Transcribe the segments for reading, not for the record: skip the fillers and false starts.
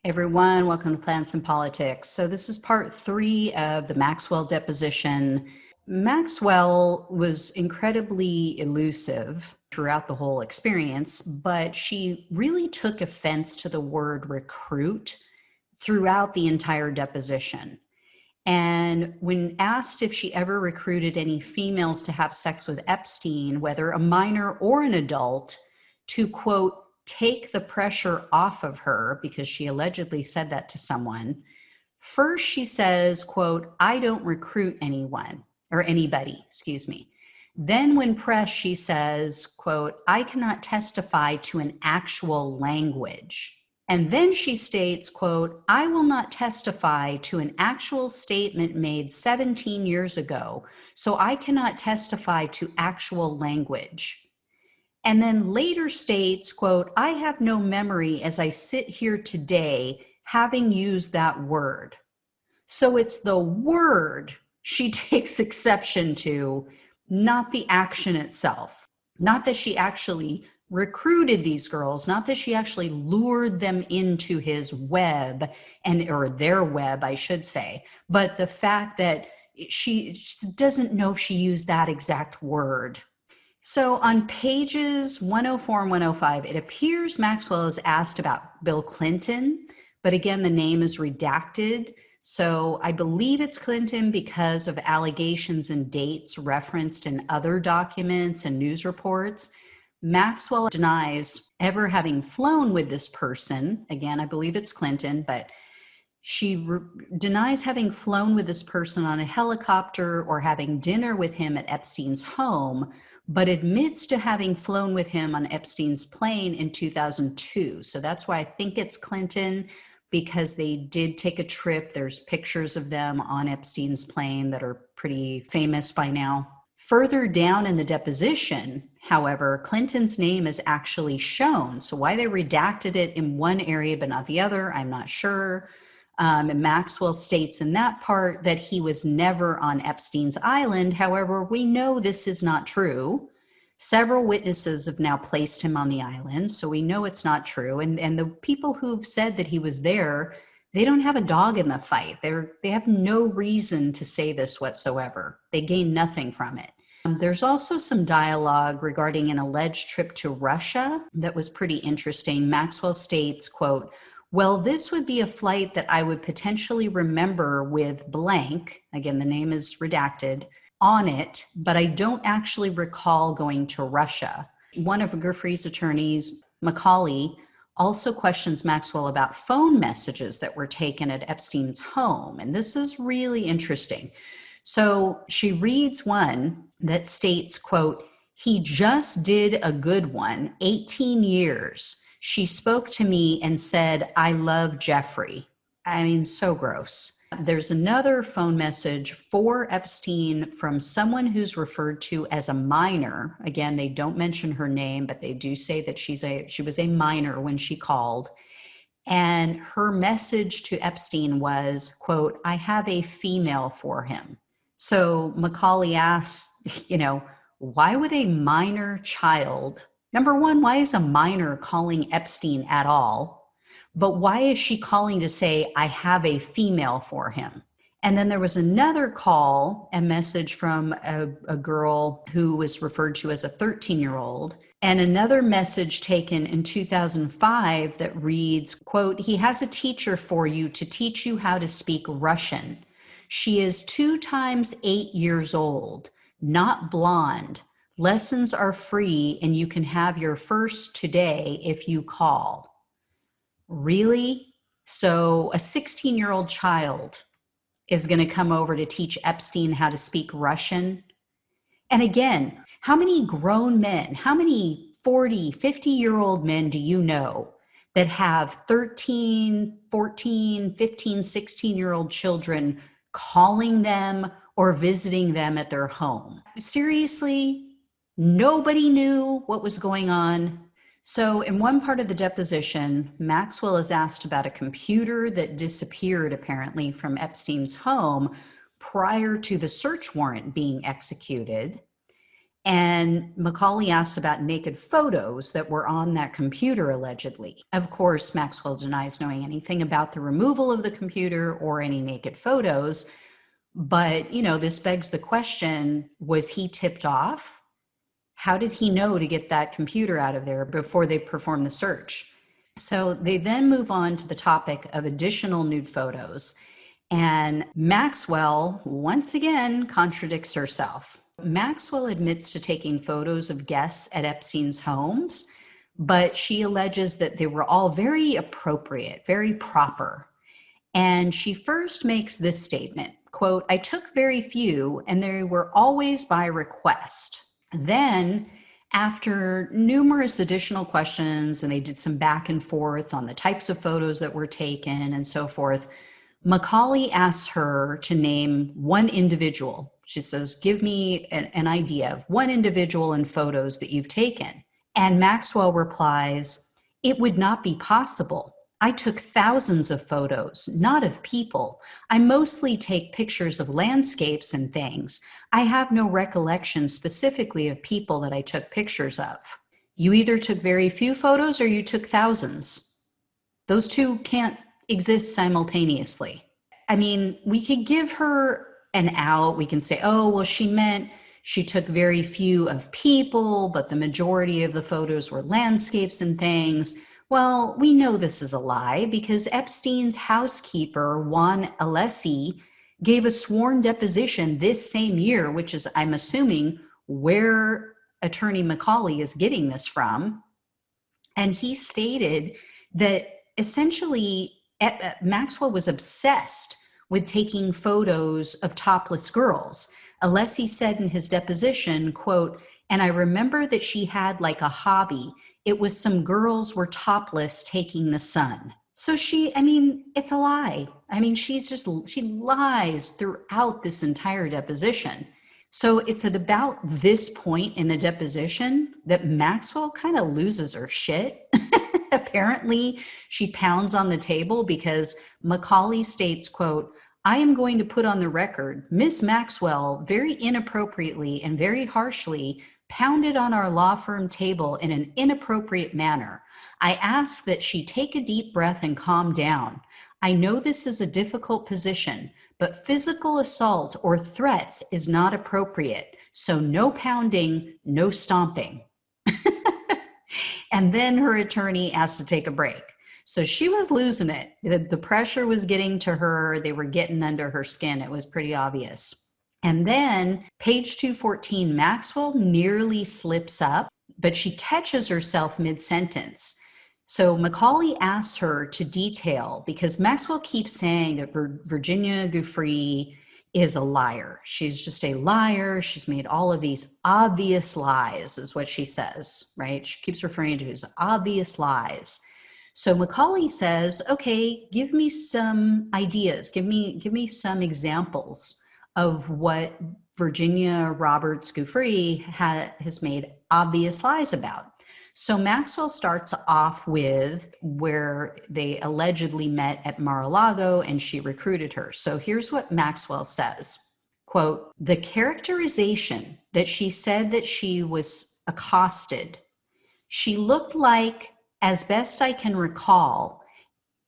Everyone, welcome to Plants and Politics. So this is part 3 of the Maxwell deposition. Maxwell was incredibly elusive throughout the whole experience, but she really took offense to the word recruit throughout the entire deposition. And when asked if she ever recruited any females to have sex with Epstein, whether a minor or an adult, to quote, take the pressure off of her, because she allegedly said that to someone. First, she says, quote, I don't recruit anyone or anybody, excuse me. Then when pressed, she says, quote, I cannot testify to an actual language. And then she states, quote, I will not testify to an actual statement made 17 years ago, so I cannot testify to actual language. And then later states, quote, I have no memory as I sit here today having used that word. So it's the word she takes exception to, not the action itself. Not that she actually recruited these girls, not that she actually lured them into his web, or their web, I should say, but the fact that she doesn't know if she used that exact word. So on pages 104 and 105, it appears Maxwell is asked about Bill Clinton, but again, the name is redacted. So I believe it's Clinton because of allegations and dates referenced in other documents and news reports. Maxwell denies ever having flown with this person. Again, I believe it's Clinton, but she denies having flown with this person on a helicopter or having dinner with him at Epstein's home, but admits to having flown with him on Epstein's plane in 2002. So that's why I think it's Clinton, because they did take a trip. There's pictures of them on Epstein's plane that are pretty famous by now. Further down in the deposition, however, Clinton's name is actually shown. So why they redacted it in one area but not the other, I'm not sure. And Maxwell states in that part that he was never on Epstein's island. However, we know this is not true. Several witnesses have now placed him on the island, so we know it's not true. And the people who've said that he was there, they don't have a dog in the fight. They have no reason to say this whatsoever. They gain nothing from it. There's also some dialogue regarding an alleged trip to Russia that was pretty interesting. Maxwell states, quote, well, this would be a flight that I would potentially remember with blank, again, the name is redacted, on it, but I don't actually recall going to Russia. One of Giuffre's attorneys, Macaulay, also questions Maxwell about phone messages that were taken at Epstein's home. And this is really interesting. So she reads one that states, quote, he just did a good one, 18 years. She spoke to me and said, I love Jeffrey. I mean, so gross. There's another phone message for Epstein from someone who's referred to as a minor. Again, they don't mention her name, but they do say that she was a minor when she called. And her message to Epstein was, quote, I have a female for him. So Macaulay asks, why would a minor child, number one, why is a minor calling Epstein at all? But why is she calling to say, I have a female for him? And then there was another call, a message from a girl who was referred to as a 13-year-old, and another message taken in 2005 that reads, quote, he has a teacher for you to teach you how to speak Russian. She is 2 times 8 years old, not blonde. Lessons are free and you can have your first today if you call. Really? So a 16-year-old child is going to come over to teach Epstein how to speak Russian? And again, how many grown men, how many 40, 50-year-old men do you know that have 13, 14, 15, 16-year-old children calling them or visiting them at their home? Seriously? Nobody knew what was going on. So in one part of the deposition, Maxwell is asked about a computer that disappeared apparently from Epstein's home prior to the search warrant being executed. And Macaulay asks about naked photos that were on that computer, allegedly. Of course, Maxwell denies knowing anything about the removal of the computer or any naked photos. But, this begs the question, was he tipped off? How did he know to get that computer out of there before they performed the search? So they then move on to the topic of additional nude photos. And Maxwell, once again, contradicts herself. Maxwell admits to taking photos of guests at Epstein's homes, but she alleges that they were all very appropriate, very proper. And she first makes this statement, quote, "I took very few, and they were always by request." Then, after numerous additional questions, and they did some back and forth on the types of photos that were taken and so forth, Macaulay asks her to name one individual. She says, "Give me an idea of one individual in photos that you've taken." And Maxwell replies, "It would not be possible. I took thousands of photos, not of people. I mostly take pictures of landscapes and things. I have no recollection specifically of people that I took pictures of." You either took very few photos or you took thousands. Those two can't exist simultaneously. I mean, we could give her an out. We can say, oh, well, she meant she took very few of people, but the majority of the photos were landscapes and things. Well, we know this is a lie because Epstein's housekeeper, Juan Alessi, gave a sworn deposition this same year, which is, I'm assuming, where Attorney Macaulay is getting this from. And he stated that essentially Maxwell was obsessed with taking photos of topless girls. Alessi said in his deposition, quote, "And I remember that she had like a hobby. It was some girls were topless taking the sun." So it's a lie. She lies throughout this entire deposition. So it's at about this point in the deposition that Maxwell kind of loses her shit. Apparently, she pounds on the table because Macaulay states, quote, "I am going to put on the record, Miss Maxwell very inappropriately and very harshly pounded on our law firm table in an inappropriate manner. I ask that she take a deep breath and calm down. I know this is a difficult position, but physical assault or threats is not appropriate. So no pounding, no stomping." And then her attorney asked to take a break. So she was losing it. The pressure was getting to her. They were getting under her skin. It was pretty obvious. And then page 214, Maxwell nearly slips up, but she catches herself mid-sentence. So Macaulay asks her to detail, because Maxwell keeps saying that Virginia Giuffre is a liar. She's just a liar. She's made all of these obvious lies, is what she says, right? She keeps referring to it as obvious lies. So Macaulay says, okay, give me some ideas. Give me some examples of what Virginia Roberts Giuffre has made obvious lies about. So Maxwell starts off with where they allegedly met at Mar-a-Lago and she recruited her. So here's what Maxwell says, quote, "The characterization that she said that she was accosted, she looked like, as best I can recall,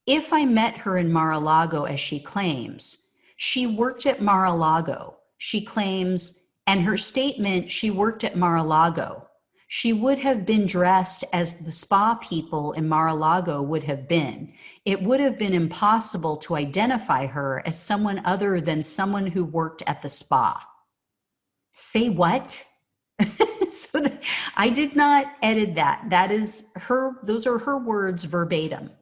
if I met her in Mar-a-Lago as she claims, she worked at Mar-a-Lago, she claims, and her statement, she worked at Mar-a-Lago. She would have been dressed as the spa people in Mar-a-Lago would have been. It would have been impossible to identify her as someone other than someone who worked at the spa." Say what? I did not edit that. That is those are her words verbatim.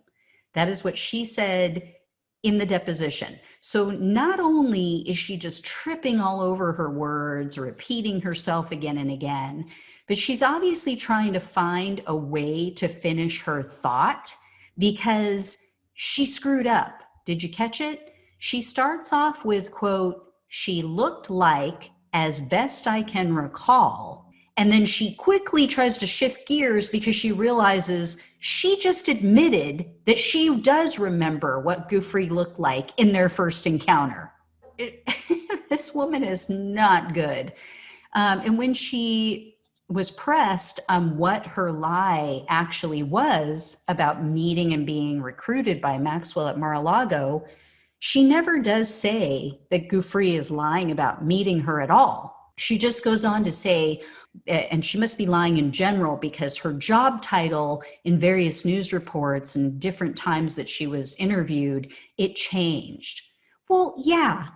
That is what she said in the deposition. So not only is she just tripping all over her words, repeating herself again and again, but she's obviously trying to find a way to finish her thought because she screwed up. Did you catch it? She starts off with, quote, "She looked like, as best I can recall." And then she quickly tries to shift gears because she realizes she just admitted that she does remember what Giuffre looked like in their first encounter. This woman is not good. And when she was pressed on what her lie actually was about meeting and being recruited by Maxwell at Mar-a-Lago, she never does say that Gouffry is lying about meeting her at all. She just goes on to say, and she must be lying in general because her job title in various news reports and different times that she was interviewed, it changed. Well, yeah,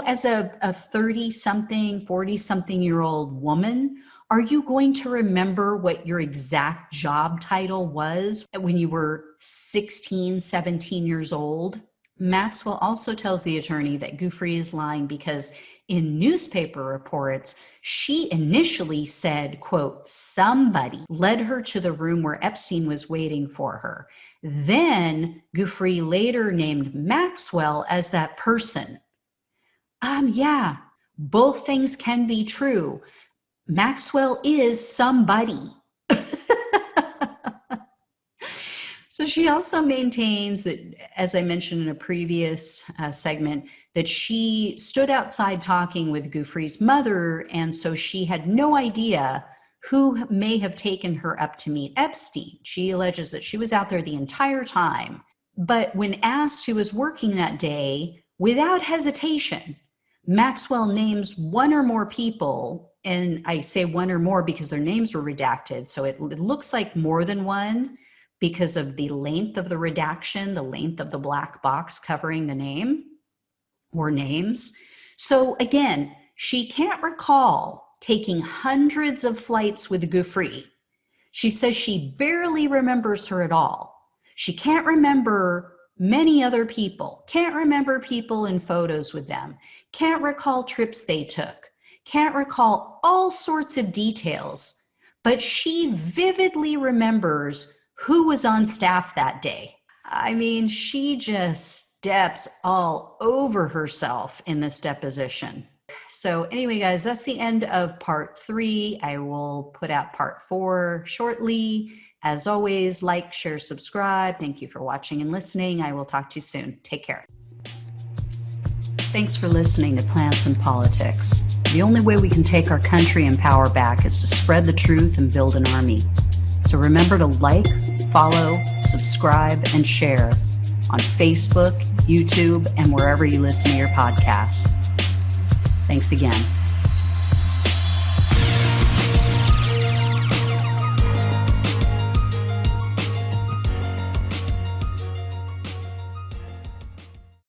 as a 30-something, 40-something-year-old woman, are you going to remember what your exact job title was when you were 16, 17 years old? Maxwell also tells the attorney that Gouffry is lying because in newspaper reports, she initially said, quote, somebody led her to the room where Epstein was waiting for her. Then Gouffry later named Maxwell as that person. Yeah, both things can be true. Maxwell is somebody. So she also maintains that, as I mentioned in a previous segment, that she stood outside talking with Gouffry's mother, and so she had no idea who may have taken her up to meet Epstein. She alleges that she was out there the entire time. But when asked who was working that day, without hesitation, Maxwell names one or more people, and I say one or more because their names were redacted, so it looks like more than one because of the length of the redaction, the length of the black box covering the name or names. So again, she can't recall taking hundreds of flights with Gouffry. She says she barely remembers her at all. She can't remember many other people, can't remember people in photos with them, can't recall trips they took, can't recall all sorts of details, but she vividly remembers who was on staff that day. I mean, she just steps all over herself in this deposition. So anyway, guys, that's the end of part 3. I will put out part 4 shortly. As always, like, share, subscribe. Thank you for watching and listening. I will talk to you soon. Take care. Thanks for listening to Plants and Politics. The only way we can take our country and power back is to spread the truth and build an army. So remember to like, follow, subscribe, and share on Facebook, YouTube, and wherever you listen to your podcasts. Thanks again.